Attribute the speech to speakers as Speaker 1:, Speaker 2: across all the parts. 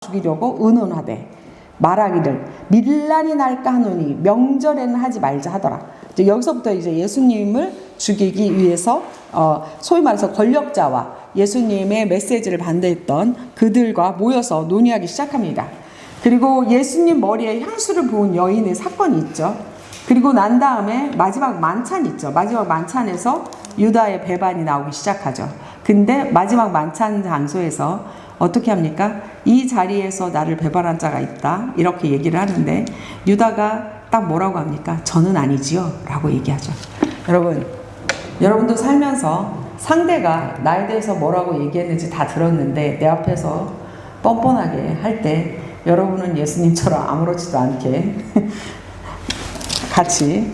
Speaker 1: 죽이려고 의논하되 말하기를 밀란이 날까 하노니 명절에는 하지 말자 하더라. 이제 여기서부터 이제 예수님을 죽이기 위해서 소위 말해서 권력자와 예수님의 메시지를 반대했던 그들과 모여서 논의하기 시작합니다. 그리고 예수님 머리에 향수를 부은 여인의 사건이 있죠. 그리고 난 다음에 마지막 만찬이 있죠. 마지막 만찬에서 유다의 배반이 나오기 시작하죠. 근데 마지막 만찬 장소에서 어떻게 합니까? 이 자리에서 나를 배반한 자가 있다. 이렇게 얘기를 하는데 유다가 딱 뭐라고 합니까? 저는 아니지요. 라고 얘기하죠. 여러분도 살면서 상대가 나에 대해서 뭐라고 얘기했는지 다 들었는데 내 앞에서 뻔뻔하게 할 때 여러분은 예수님처럼 아무렇지도 않게 같이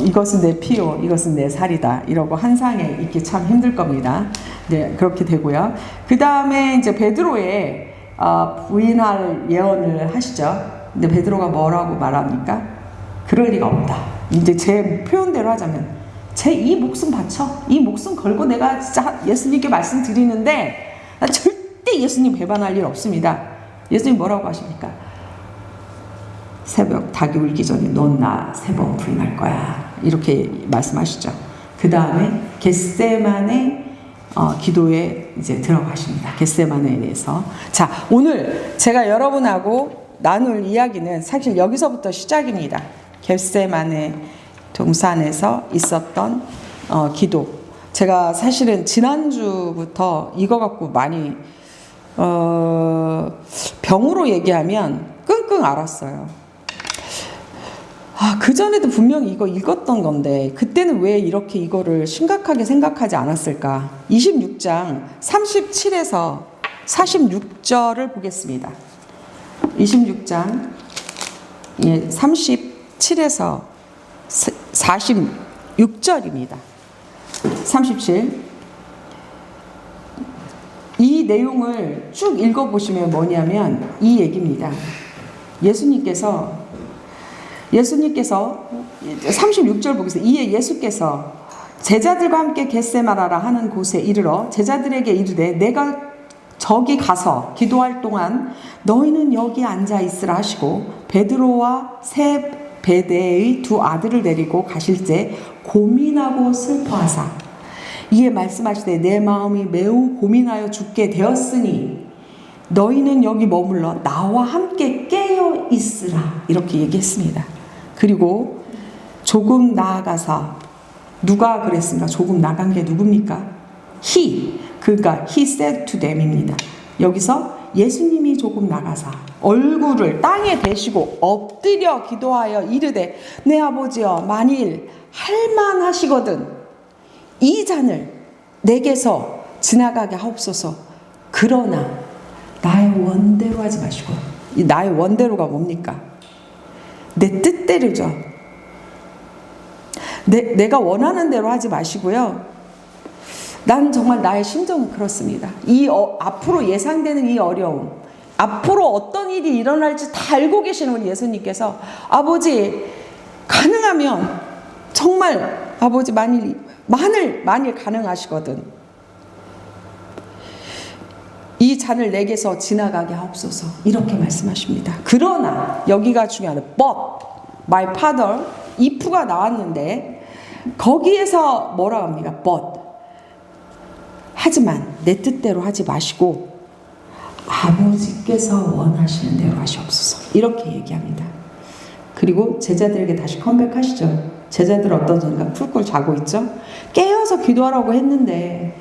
Speaker 1: 이것은 내 피요, 이것은 내 살이다. 이러고 한 상에 있기 참 힘들 겁니다. 네, 그렇게 되고요. 그 다음에 이제 베드로의 부인할 예언을 하시죠. 근데 베드로가 뭐라고 말합니까? 그럴 리가 없다. 이제 제 표현대로 하자면 제 이 목숨 바쳐, 이 목숨 걸고 내가 진짜 예수님께 말씀드리는데 나 절대 예수님 배반할 일 없습니다. 예수님 뭐라고 하십니까? 새벽 닭이 울기 전에 넌 나 세 번 부인할 거야. 이렇게 말씀하시죠. 그 다음에 겟세마네 기도에 이제 들어가십니다. 겟세마네에서. 자, 오늘 제가 여러분하고 나눌 이야기는 사실 여기서부터 시작입니다. 겟세마네 동산에서 있었던 기도. 제가 사실은 지난주부터 이거 갖고 많이 병으로 얘기하면 끙끙 앓았어요. 그전에도 분명히 이거 읽었던 건데 그때는 왜 이렇게 이거를 심각하게 생각하지 않았을까? 26장 37에서 46절을 보겠습니다. 26장 37에서 46절입니다. 37. 이 내용을 쭉 읽어보시면 뭐냐면 이 얘기입니다. 예수님께서 36절 보겠습니다. 이에 예수께서 제자들과 함께 겟세마나라 하는 곳에 이르러 제자들에게 이르되 내가 저기 가서 기도할 동안 너희는 여기 앉아 있으라 하시고 베드로와 세베대의 두 아들을 데리고 가실새 고민하고 슬퍼하사 이에 말씀하시되 내 마음이 매우 고민하여 죽게 되었으니 너희는 여기 머물러 나와 함께 깨어 있으라 이렇게 얘기했습니다. 그리고 조금 나아가서 누가 그랬습니까? 조금 나간 게 누굽니까? 그러니까 he said to them입니다. 여기서 예수님이 조금 나가서 얼굴을 땅에 대시고 엎드려 기도하여 이르되 내 아버지여 만일 할만하시거든 이 잔을 내게서 지나가게 하옵소서. 그러나 나의 원대로 하지 마시고. 이 나의 원대로가 뭡니까? 내 뜻대로죠. 내가 원하는 대로 하지 마시고요. 난 정말 나의 심정은 그렇습니다. 앞으로 예상되는 이 어려움, 앞으로 어떤 일이 일어날지 다 알고 계시는 우리 예수님께서 아버지 가능하면 정말 아버지 만일 가능하시거든 이 잔을 내게서 지나가게 하옵소서 이렇게 말씀하십니다. 그러나 여기가 중요하다. But my father if가 나왔는데 거기에서 뭐라 합니까? But 하지만 내 뜻대로 하지 마시고 아버지께서 원하시는 대로 하시옵소서 이렇게 얘기합니다. 그리고 제자들에게 다시 컴백하시죠. 제자들 어떠신가? 쿨쿨 자고 있죠. 깨어서 기도하라고 했는데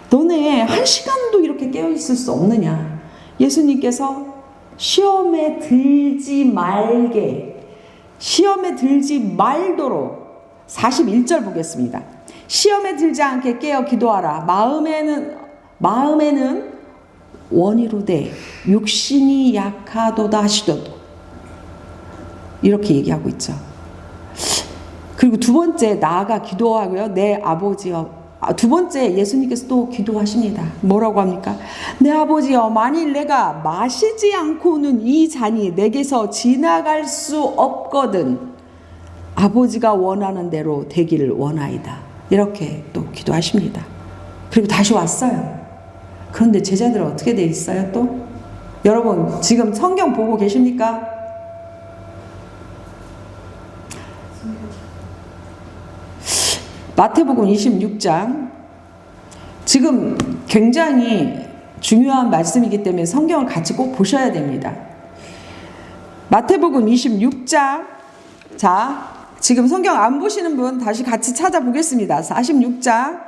Speaker 1: 너네 한 시간도 이렇게 깨어있을 수 없느냐. 예수님께서 시험에 들지 말도록 41절 보겠습니다. 시험에 들지 않게 깨어 기도하라. 마음에는 원이로되 육신이 약하도다 하시도다. 이렇게 얘기하고 있죠. 그리고 두 번째 나아가 기도하고요. 내 아버지여. 두 번째 예수님께서 또 기도하십니다. 뭐라고 합니까? 내 아버지여 만일 내가 마시지 않고는 이 잔이 내게서 지나갈 수 없거든 아버지가 원하는 대로 되기를 원하이다. 이렇게 또 기도하십니다. 그리고 다시 왔어요. 그런데 제자들은 어떻게 돼 있어요 또? 여러분 지금 성경 보고 계십니까? 마태복음 26장, 지금 굉장히 중요한 말씀이기 때문에 성경을 같이 꼭 보셔야 됩니다. 마태복음 26장, 자, 지금 성경 안 보시는 분 다시 같이 찾아보겠습니다. 26장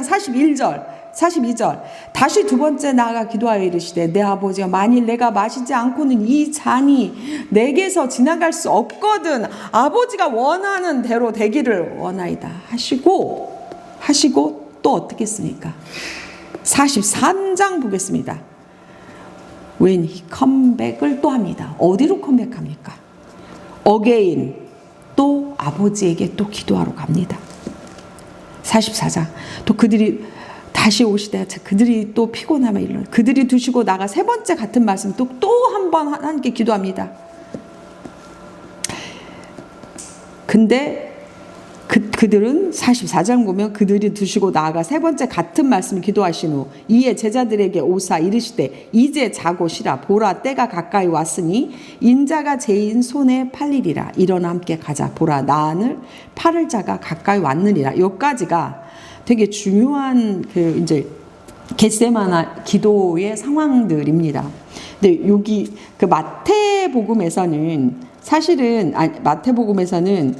Speaker 1: 42절. 다시 두 번째 나아가 기도하여 이르시되 내 아버지여, 만일 내가 마시지 않고는 이 잔이 내게서 지나갈 수 없거든 아버지가 원하는 대로 되기를 원하이다 하시고 또 어떻게 했습니까? 43장 보겠습니다. When he come back을 또 합니다. 어디로 컴백합니까? Again, 또 아버지에게 또 기도하러 갑니다. 44장, 또 그들이 다시 오시되 그들이 또 피곤하며 일러 그들이 두시고 나가 세 번째 같은 말씀 또 한 번 하나님께 기도합니다. 근데 그들은 44장 보면 그들이 두시고 나아가 세 번째 같은 말씀을 기도하신 후 이에 제자들에게 오사 이르시되 이제 자고 쉬라. 보라, 때가 가까이 왔으니 인자가 죄인 손에 팔리리라. 일어나 함께 가자. 보라, 나를 팔을 자가 가까이 왔느니라. 여기까지가 되게 중요한 이제 겟세마네 기도의 상황들입니다. 근데 여기 마태복음에서는 사실은 마태복음에서는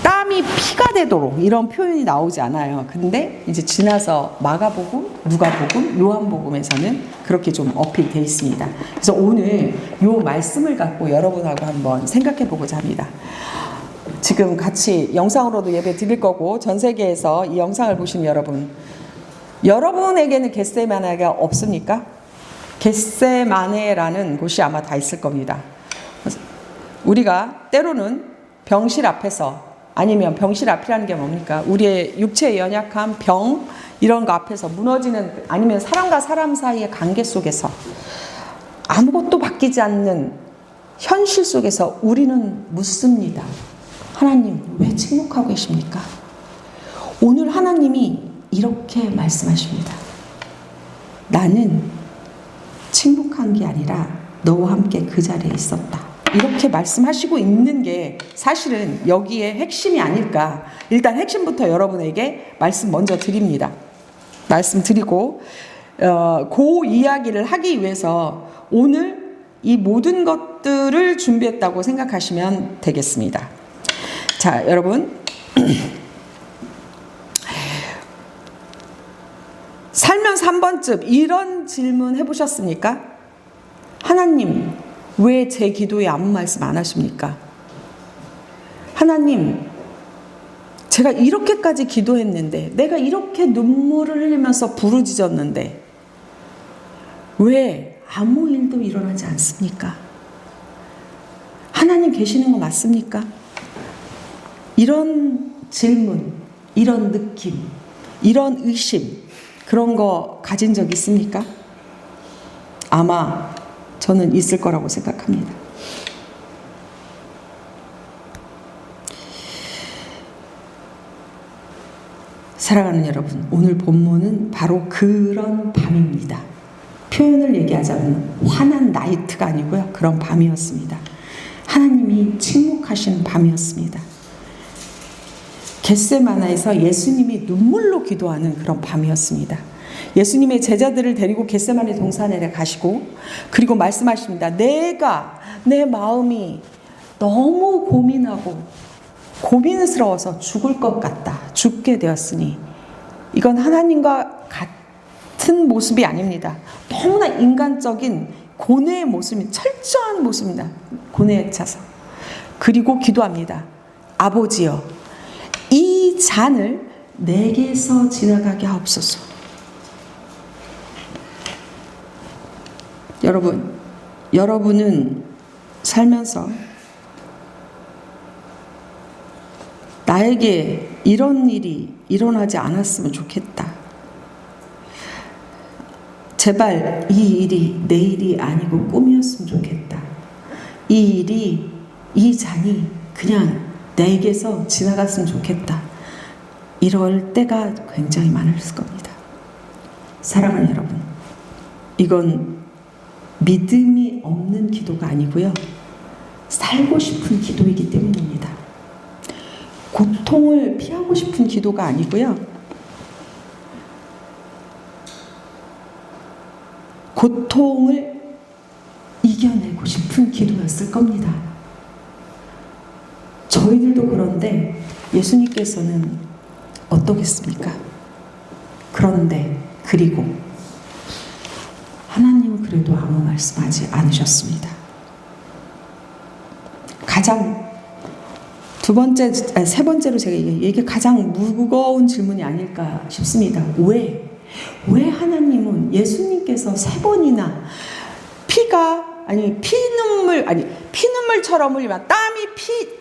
Speaker 1: 땀이 피가 되도록 이런 표현이 나오지 않아요. 근데 이제 지나서 마가복음, 누가복음, 요한복음에서는 그렇게 좀 어필되어 있습니다. 그래서 오늘 요 말씀을 갖고 여러분하고 한번 생각해 보고자 합니다. 지금 같이 영상으로도 예배 드릴 거고 전 세계에서 이 영상을 보신 여러분에게는 겟세마네가 없습니까? 겟세마네라는 곳이 아마 다 있을 겁니다. 우리가 때로는 병실 앞에서, 아니면 병실 앞이라는 게 뭡니까? 우리의 육체의 연약함, 병 이런 거 앞에서 무너지는, 아니면 사람과 사람 사이의 관계 속에서 아무것도 바뀌지 않는 현실 속에서 우리는 묻습니다. 하나님, 왜 침묵하고 계십니까? 오늘 하나님이 이렇게 말씀하십니다. 나는 침묵한 게 아니라 너와 함께 그 자리에 있었다. 이렇게 말씀하시고 있는 게 사실은 여기에 핵심이 아닐까. 일단 핵심부터 여러분에게 말씀 먼저 드립니다. 말씀 드리고 그 이야기를 하기 위해서 오늘 이 모든 것들을 준비했다고 생각하시면 되겠습니다. 자, 여러분, 살면서 한 번쯤 이런 질문 해보셨습니까? 하나님, 왜 제 기도에 아무 말씀 안 하십니까? 하나님, 제가 이렇게까지 기도했는데, 내가 이렇게 눈물을 흘리면서 부르짖었는데 왜 아무 일도 일어나지 않습니까? 하나님 계시는 거 맞습니까? 이런 질문, 이런 느낌, 이런 의심, 그런 거 가진 적 있습니까? 아마 저는 있을 거라고 생각합니다. 사랑하는 여러분, 오늘 본문은 바로 그런 밤입니다. 표현을 얘기하자면 환한 나이트가 아니고요, 그런 밤이었습니다. 하나님이 침묵하신 밤이었습니다. 겟세마네에서 예수님이 눈물로 기도하는 그런 밤이었습니다. 예수님의 제자들을 데리고 겟세마네 동산에 가시고, 그리고 말씀하십니다. 내가, 내 마음이 너무 고민하고 고민스러워서 죽을 것 같다. 죽게 되었으니 이건 하나님과 같은 모습이 아닙니다. 너무나 인간적인 고뇌의 모습이, 철저한 모습입니다. 고뇌에 차서. 그리고 기도합니다. 아버지여, 이 잔을 내게서 지나가게 하옵소서. 여러분은 살면서 나에게 이런 일이 일어나지 않았으면 좋겠다. 제발 이 일이 내 일이 아니고 꿈이었으면 좋겠다. 이 잔이 그냥 내게서 지나갔으면 좋겠다. 이럴 때가 굉장히 많을 겁니다. 사랑하는 여러분, 이건 믿음이 없는 기도가 아니고요. 살고 싶은 기도이기 때문입니다. 고통을 피하고 싶은 기도가 아니고요. 고통을 이겨내고 싶은 기도였을 겁니다. 저희들도 그런데 예수님께서는 어떠겠습니까? 그런데 그리고 하나님은 그래도 아무 말씀하지 않으셨습니다. 가장 세 번째로 제가 이게 가장 무거운 질문이 아닐까 싶습니다. 왜 하나님은 예수님께서 3번이나 피눈물처럼 흘리면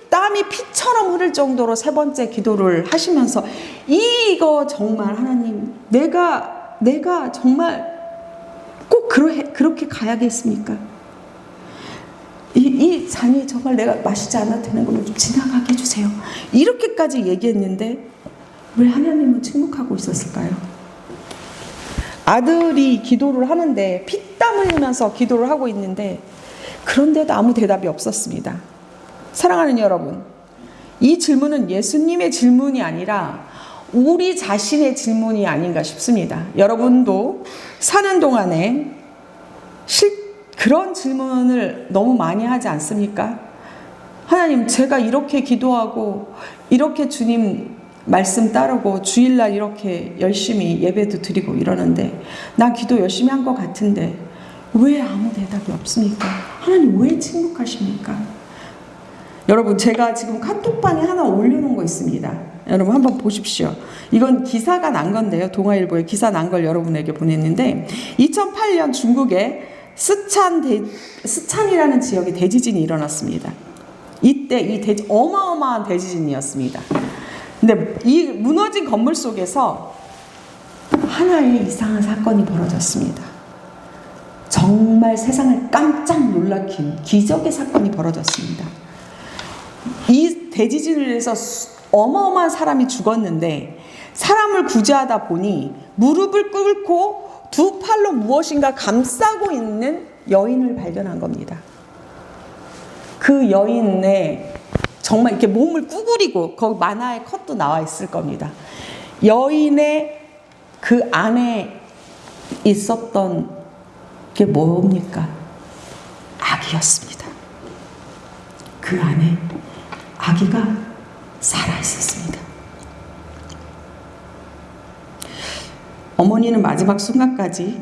Speaker 1: 땀이 피처럼 흐를 정도로 3번째 기도를 하시면서 이거 정말 하나님 내가 정말 꼭 그렇게 가야겠습니까? 이 잔이 정말 내가 마시지 않아도 되는 걸로 좀 지나가게 해주세요. 이렇게까지 얘기했는데 왜 하나님은 침묵하고 있었을까요? 아들이 기도를 하는데 피땀 흘리면서 기도를 하고 있는데 그런데도 아무 대답이 없었습니다. 사랑하는 여러분, 이 질문은 예수님의 질문이 아니라 우리 자신의 질문이 아닌가 싶습니다. 여러분도 사는 동안에 그런 질문을 너무 많이 하지 않습니까? 하나님, 제가 이렇게 기도하고 이렇게 주님 말씀 따르고 주일날 이렇게 열심히 예배도 드리고 이러는데 나 기도 열심히 한 것 같은데 왜 아무 대답이 없습니까? 하나님 왜 침묵하십니까? 여러분, 제가 지금 카톡방에 하나 올려놓은 거 있습니다. 여러분 한번 보십시오. 이건 기사가 난 건데요. 동아일보에 기사 난 걸 여러분에게 보냈는데 2008년 중국에 스촨이라는 지역에 대지진이 일어났습니다. 이때 어마어마한 대지진이었습니다. 근데 이 무너진 건물 속에서 하나의 이상한 사건이 벌어졌습니다. 정말 세상을 깜짝 놀라킨 기적의 사건이 벌어졌습니다. 이 대지진을 해서 어마어마한 사람이 죽었는데 사람을 구제하다 보니 무릎을 꿇고 두 팔로 무엇인가 감싸고 있는 여인을 발견한 겁니다. 그 여인의 정말 이렇게 몸을 구부리고 거기 만화의 컷도 나와 있을 겁니다. 여인의 그 안에 있었던 게 뭡니까? 아기였습니다. 그 안에 아기가 살아 있었습니다. 어머니는 마지막 순간까지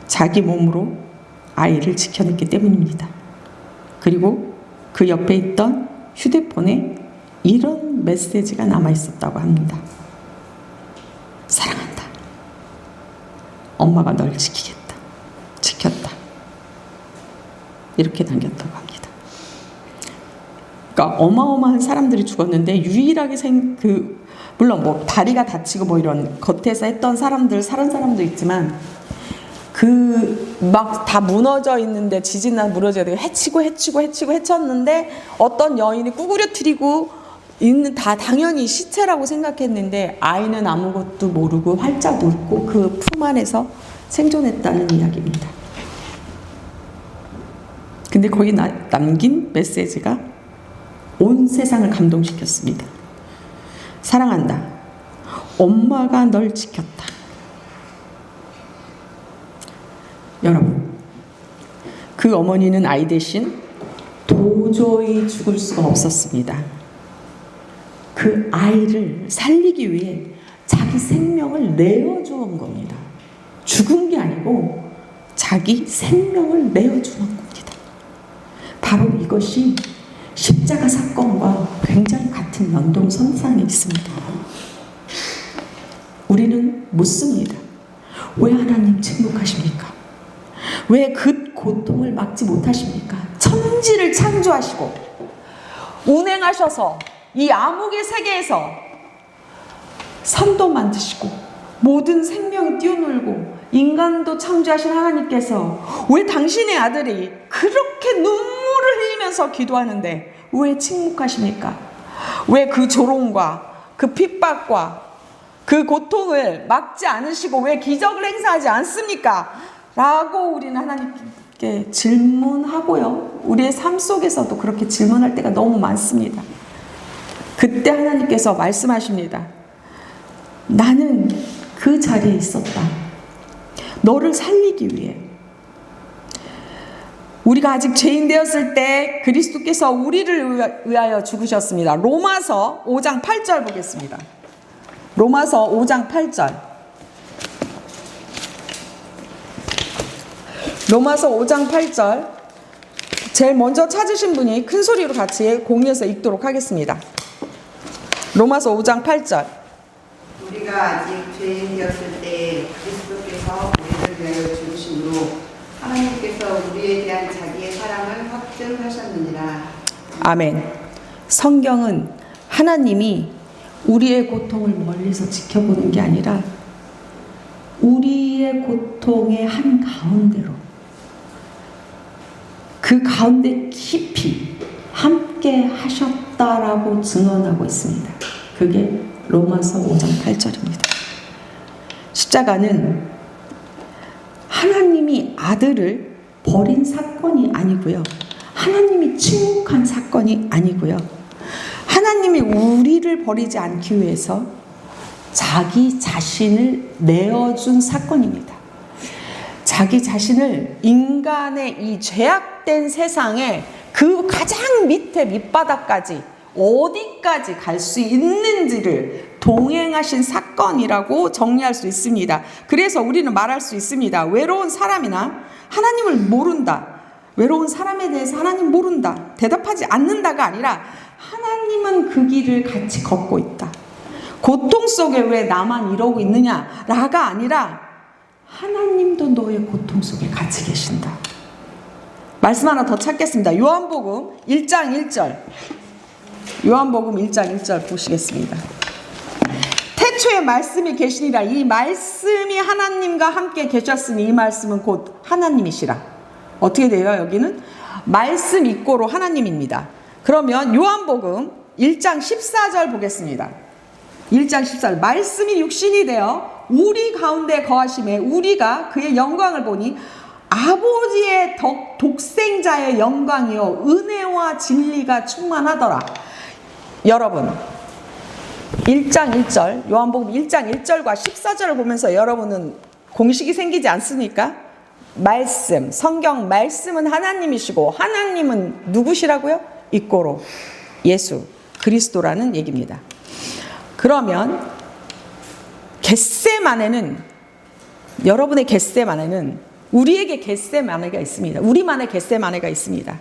Speaker 1: 자기 몸으로 아이를 지켜냈기 때문입니다. 그리고 그 옆에 있던 휴대폰에 이런 메시지가 남아 있었다고 합니다. 사랑한다. 엄마가 널 지키겠다. 지켰다. 이렇게 남겼다고 합니다. 그러니까 어마어마한 사람들이 죽었는데 유일하게 물론 뭐 다리가 다치고 뭐 이런 겉에서 했던 사람들, 살은 사람도 있지만 막 다 무너져 있는데 지진나 무너져야 되고 헤쳤는데 어떤 여인이 구부려뜨리고 있는 다 당연히 시체라고 생각했는데 아이는 아무것도 모르고 활짝 웃고 그 품 안에서 생존했다는 이야기입니다. 근데 거기 남긴 메시지가 온 세상을 감동시켰습니다. 사랑한다. 엄마가 널 지켰다. 여러분, 그 어머니는 아이 대신 도저히 죽을 수가 없었습니다. 그 아이를 살리기 위해 자기 생명을 내어주는 겁니다. 죽은 게 아니고 자기 생명을 내어주는 겁니다. 바로 이것이 십자가 사건과 굉장히 같은 연동선상에 있습니다. 우리는 묻습니다. 왜 하나님 침묵하십니까? 왜 그 고통을 막지 못하십니까? 천지를 창조하시고 운행하셔서 이 암흑의 세계에서 산도 만드시고 모든 생명이 뛰어놀고 인간도 창조하신 하나님께서 왜 당신의 아들이 그렇게 눈물을 흘리면서 기도하는데 왜 침묵하십니까? 왜 그 조롱과 그 핍박과 그 고통을 막지 않으시고 왜 기적을 행사하지 않습니까? 라고 우리는 하나님께 하나님께 질문하고요. 우리의 삶 속에서도 그렇게 질문할 때가 너무 많습니다. 그때 하나님께서 말씀하십니다. 나는 그 자리에 있었다. 너를 살리기 위해. 우리가 아직 죄인 되었을 때 그리스도께서 우리를 위하여 죽으셨습니다. 로마서 5장 8절 보겠습니다. 로마서 5장 8절. 로마서 5장 8절. 제일 먼저 찾으신 분이 큰 소리로 같이 공유해서 읽도록 하겠습니다. 로마서 5장 8절.
Speaker 2: 우리가 아직 죄인 되었을 때 그리스도께서 우리를 위하여 죽으심으로 하나님께서 우리에 대한 자기의 사랑을 확증하셨느니라. 아멘.
Speaker 1: 성경은 하나님이 우리의 고통을 멀리서 지켜보는 게 아니라 우리의 고통의 한 가운데로, 그 가운데 깊이 함께 하셨다라고 증언하고 있습니다. 그게 로마서 5장 8절입니다. 십자가는 하나님이 아들을 버린 사건이 아니고요. 하나님이 침묵한 사건이 아니고요. 하나님이 우리를 버리지 않기 위해서 자기 자신을 내어준 사건입니다. 자기 자신을 인간의 이 죄악된 세상에 그 가장 밑에 밑바닥까지 어디까지 갈 수 있는지를 동행하신 사건이라고 정리할 수 있습니다. 그래서 우리는 말할 수 있습니다. 외로운 사람이나 하나님을 모른다. 외로운 사람에 대해서 하나님 모른다. 대답하지 않는다가 아니라 하나님은 그 길을 같이 걷고 있다. 고통 속에 왜 나만 이러고 있느냐라가 아니라 하나님도 너의 고통 속에 같이 계신다. 말씀 하나 더 찾겠습니다. 요한복음 1장 1절. 요한복음 1장 1절 보시겠습니다. 태초에 말씀이 계시니라. 이 말씀이 하나님과 함께 계셨으니 이 말씀은 곧 하나님이시라. 어떻게 돼요? 여기는 말씀 있고로 하나님입니다. 그러면 요한복음 1장 14절 보겠습니다. 1장 14절. 말씀이 육신이 되어 우리 가운데 거하심에 우리가 그의 영광을 보니 아버지의 독생자의 영광이요 은혜와 진리가 충만하더라. 여러분 1장 1절 요한복음 1장 1절과 14절을 보면서 여러분은 공식이 생기지 않습니까? 말씀, 성경 말씀은 하나님이시고 하나님은 누구시라고요? 이꼬로 예수 그리스도라는 얘기입니다. 그러면 겟세마네는, 여러분의 겟세마네는 우리에게 겟세마네가 있습니다. 우리만의 겟세마네가 있습니다.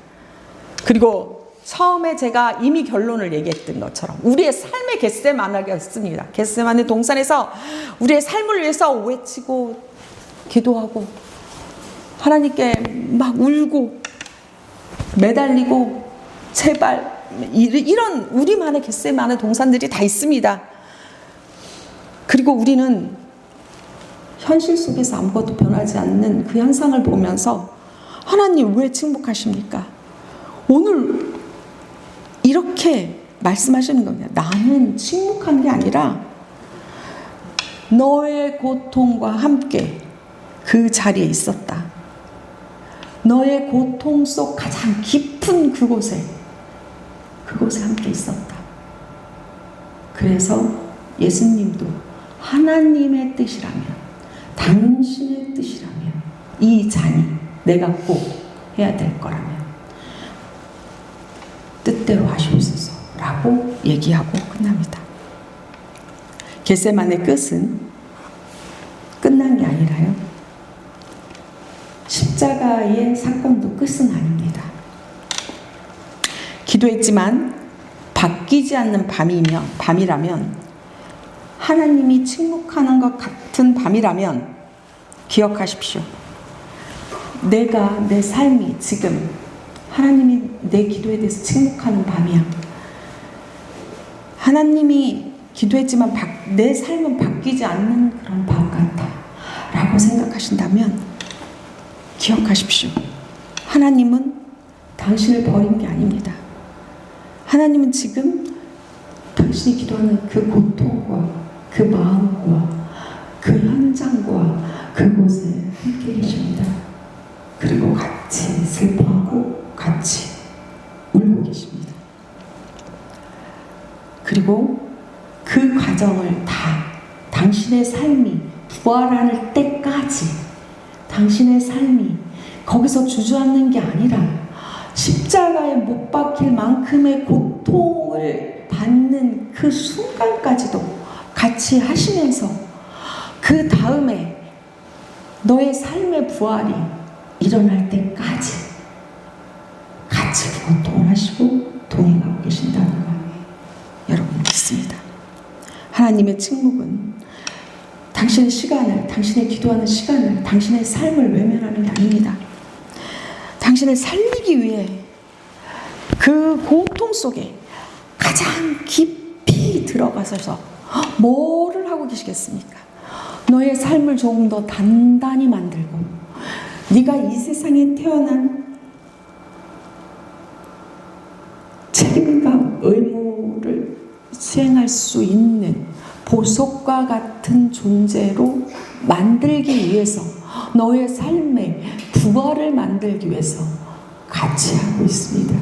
Speaker 1: 그리고 처음에 제가 이미 결론을 얘기했던 것처럼 우리의 삶의 겟세마네가 있습니다. 겟세마네 동산에서 우리의 삶을 위해서 외치고 기도하고 하나님께 막 울고 매달리고 제발 이런 우리만의 겟세마네 동산들이 다 있습니다. 그리고 우리는 현실 속에서 아무것도 변하지 않는 그 현상을 보면서 하나님 왜 침묵하십니까? 오늘 이렇게 말씀하시는 겁니다. 나는 침묵한 게 아니라 너의 고통과 함께 그 자리에 있었다. 너의 고통 속 가장 깊은 그곳에 함께 있었다. 그래서 예수님도 하나님의 뜻이라면, 당신의 뜻이라면, 이 잔이 내가 꼭 해야 될 거라면 뜻대로 하시옵소서라고 얘기하고 끝납니다. 겟세마네 끝은 끝난 게 아니라요, 십자가의 사건도 끝은 아닙니다. 기도했지만 바뀌지 않는 밤이라면, 하나님이 침묵하는 것 같은 밤이라면 기억하십시오. 내 삶이 지금 하나님이 내 기도에 대해서 침묵하는 밤이야. 하나님이 기도했지만 내 삶은 바뀌지 않는 그런 밤 같아 라고 생각하신다면 기억하십시오. 하나님은 당신을 버린 게 아닙니다. 하나님은 지금 당신이 기도하는 그 고통과 그 마음과 그 현장과 그곳에 함께 계십니다. 그리고 같이 슬퍼하고 같이 울고 계십니다. 그리고 그 과정을 다 당신의 삶이 부활할 때까지 당신의 삶이 거기서 주저앉는 게 아니라 십자가에 못 박힐 만큼의 고통을 받는 그 순간까지도 같이 하시면서 그 다음에 너의 삶의 부활이 일어날 때까지 같이 고통을 하시고 동행하고 계신다는 걸 여러분 믿습니다. 하나님의 책목은 당신의 시간을, 당신의 기도하는 시간을, 당신의 삶을 외면하는 게 아닙니다. 당신을 살리기 위해 그 고통 속에 가장 깊이 들어가셔서 뭐를 하고 계시겠습니까? 너의 삶을 조금 더 단단히 만들고 네가 이 세상에 태어난 책임과 의무를 수행할 수 있는 보석과 같은 존재로 만들기 위해서 너의 삶의 부활을 만들기 위해서 같이 하고 있습니다.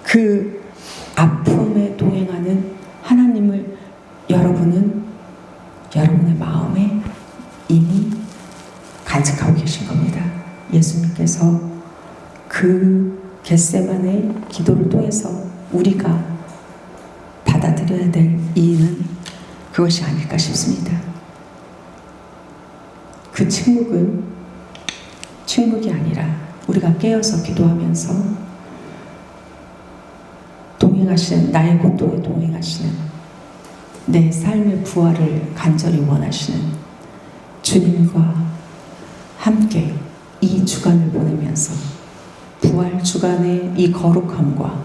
Speaker 1: 그 아픔에 동행하는 하나님을 여러분은 여러분의 마음에 이미 간직하고 계신 겁니다. 예수님께서 그 겟세마네 기도를 통해서 우리가 받아들여야 될 이유는 그것이 아닐까 싶습니다. 그 침묵은 침묵이 아니라 우리가 깨어서 기도하면서 동행하시는, 나의 고통에 동행하시는, 내 삶의 부활을 간절히 원하시는 주님과 함께 이 주간을 보내면서 부활 주간의 이 거룩함과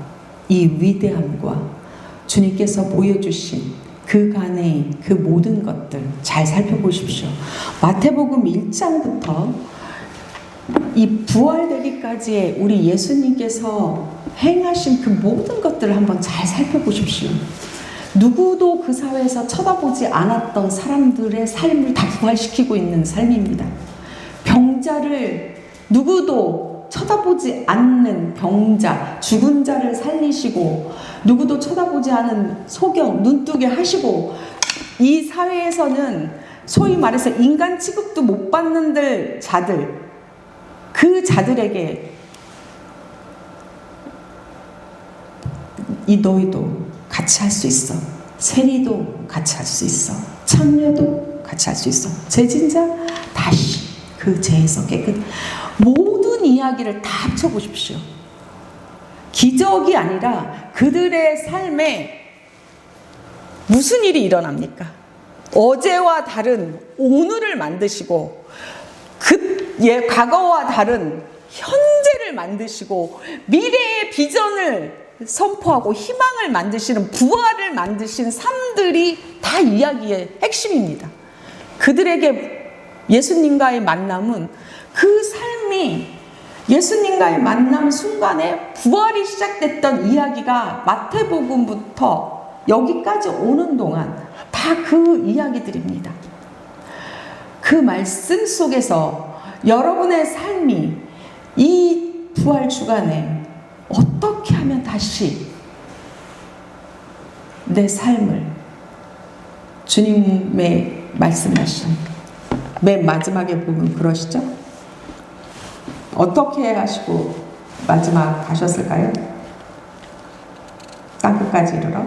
Speaker 1: 이 위대함과 주님께서 보여주신 그간의 그 모든 것들 잘 살펴보십시오. 마태복음 1장부터 이 부활되기까지의 우리 예수님께서 행하신 그 모든 것들을 한번 잘 살펴보십시오. 누구도 그 사회에서 쳐다보지 않았던 사람들의 삶을 다 부활시키고 있는 삶입니다. 병자를 누구도 쳐다보지 않는 병자, 죽은 자를 살리시고 누구도 쳐다보지 않은 소경, 눈뜨게 하시고 이 사회에서는 소위 말해서 인간 취급도 못 받는 자들, 그 자들에게 이 너희도 같이 할 수 있어. 세리도 같이 할 수 있어. 천녀도 같이 할 수 있어. 죄진자 다시 그 죄에서 깨끗. 모든 이야기를 다 합쳐보십시오. 기적이 아니라 그들의 삶에 무슨 일이 일어납니까? 어제와 다른 오늘을 만드시고 과거와 다른 현재를 만드시고 미래의 비전을 선포하고 희망을 만드시는, 부활을 만드신 삶들이 다 이야기의 핵심입니다. 그들에게 예수님과의 만남은 그 삶이 예수님과의 만남 순간에 부활이 시작됐던 이야기가 마태복음부터 여기까지 오는 동안 다 그 이야기들입니다. 그 말씀 속에서 여러분의 삶이 이 부활 주간에 어떻게 하면 다시 내 삶을 주님의 말씀하신 맨 마지막에 보면 그러시죠? 어떻게 하시고 마지막 가셨을까요? 땅끝까지 이르러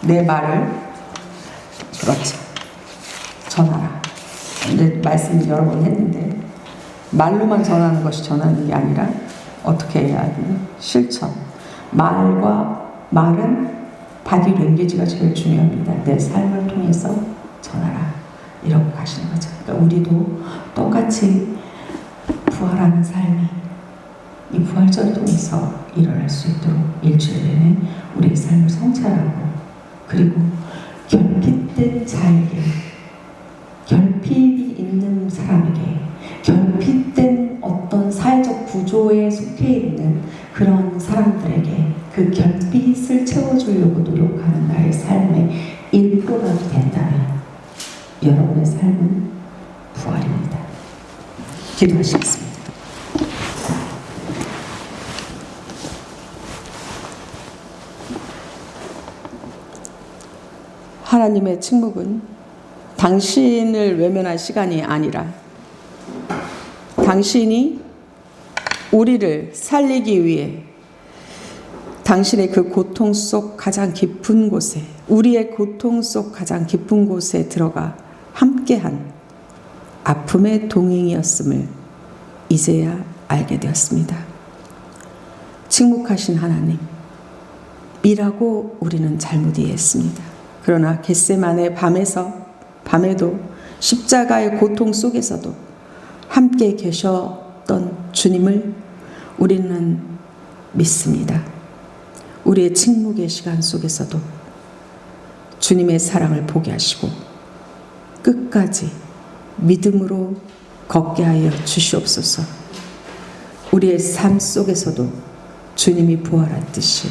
Speaker 1: 내 말을 그렇죠. 전하라. 이제 말씀 여러 번 했는데 말로만 전하는 것이 전하는 게 아니라 어떻게 해야 하니? 실천. 말은 바디 랭귀지가 제일 중요합니다. 내 삶을 통해서 전하라. 이러고 가시는 거죠. 그러니까 우리도 똑같이 부활하는 삶이 이 부활절을 통해서 일어날 수 있도록 일주일 내내 우리의 삶을 성찰하고, 그리고 결핍된 자에게, 결핍이 있는 사람에게, 결핍된 어떤 사회적 구조에 속해 있는 그런 사람들에게 그 결핍을 채워주려고 노력하는 나의 삶의 일부라도 된다면 여러분의 삶은 부활입니다. 기도하시겠습니다. 하나님의 침묵은 당신을 외면할 시간이 아니라 당신이 우리를 살리기 위해 당신의 그 고통 속 가장 깊은 곳에, 우리의 고통 속 가장 깊은 곳에 들어가 함께한 아픔의 동행이었음을 이제야 알게 되었습니다. 침묵하신 하나님이라고 우리는 잘못 이해했습니다. 그러나 겟세마네 밤에도 십자가의 고통 속에서도 함께 계셨던 주님을 우리는 믿습니다. 우리의 침묵의 시간 속에서도 주님의 사랑을 보게 하시고 끝까지 믿음으로 걷게 하여 주시옵소서. 우리의 삶 속에서도 주님이 부활했듯이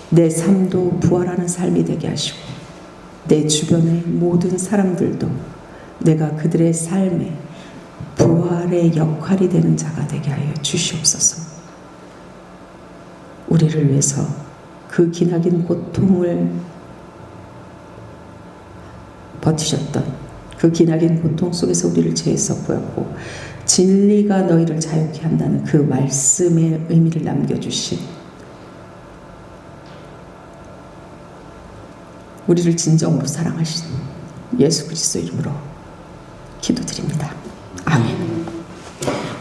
Speaker 1: 내 삶도 부활하는 삶이 되게 하시고 내 주변의 모든 사람들도 내가 그들의 삶에 부활의 역할이 되는 자가 되게 하여 주시옵소서. 우리를 위해서 그 기나긴 고통을 버티셨던 그 기나긴 고통 속에서 우리를 죄에서 보였고 진리가 너희를 자유케 한다는 그 말씀의 의미를 남겨주신 우리를 진정으로 사랑하신 예수 그리스도 이름으로 기도드립니다. 아멘.